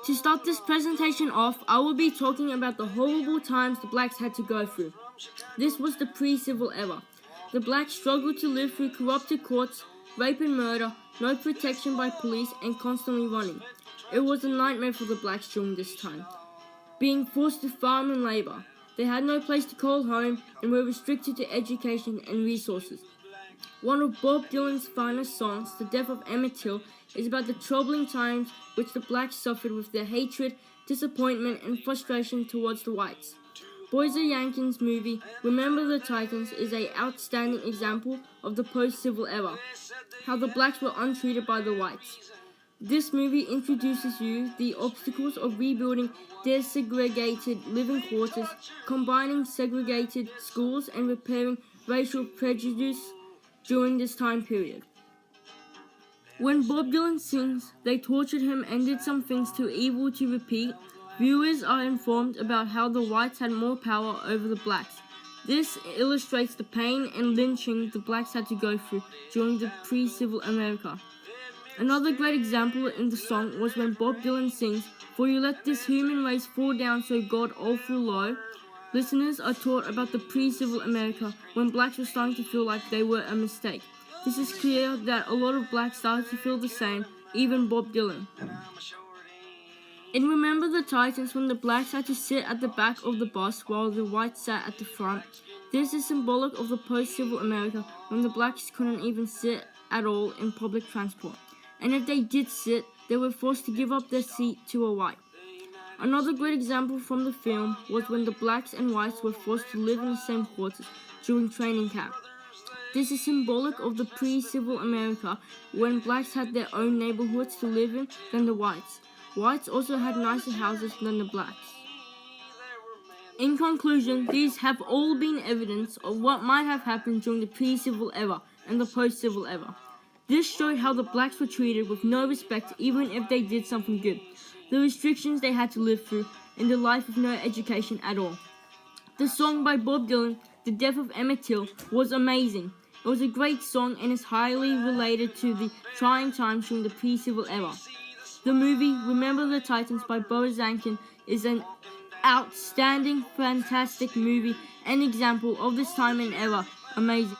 To start this presentation off, I will be talking about the horrible times the blacks had to go through. This was the pre-civil era. The blacks struggled to live through corrupted courts, rape and murder, no protection by police, and constantly running. It was a nightmare for the blacks during this time, being forced to farm and labor. They had no place to call home and were restricted to education and resources. One of Bob Dylan's finest songs, The Death of Emmett Till, is about the troubling times which the blacks suffered with their hatred, disappointment, and frustration towards the whites. Boyzer Yankin's movie, Remember the Titans, is an outstanding example of the post-civil era, how the blacks were untreated by the whites. This movie introduces you the obstacles of rebuilding their segregated living quarters, combining segregated schools and repairing racial prejudice during this time period. When Bob Dylan sings, they tortured him and did some things too evil to repeat, viewers are informed about how the whites had more power over the blacks. This illustrates the pain and lynching the blacks had to go through during the pre-civil America. Another great example in the song was when Bob Dylan sings, "For you let this human race fall down so God awful low." Listeners are taught about the pre-civil America when blacks were starting to feel like they were a mistake. This is clear that a lot of blacks started to feel the same, even Bob Dylan. In Remember the Titans, when the blacks had to sit at the back of the bus while the whites sat at the front, this is symbolic of the post-civil America when the blacks couldn't even sit at all in public transport. And if they did sit, they were forced to give up their seat to a white. Another great example from the film was when the blacks and whites were forced to live in the same quarters during training camp. This is symbolic of the pre-civil America when blacks had their own neighborhoods to live in than the whites. Whites also had nicer houses than the blacks. In conclusion, these have all been evidence of what might have happened during the pre-civil era and the post-civil era. This showed how the blacks were treated with no respect even if they did something good, the restrictions they had to live through, and the life with no education at all. The song by Bob Dylan, The Death of Emmett Till, was amazing. It was a great song and is highly related to the trying times during the pre-civil era. The movie Remember the Titans by Boaz Yankin is an outstanding, fantastic movie and example of this time and era. Amazing.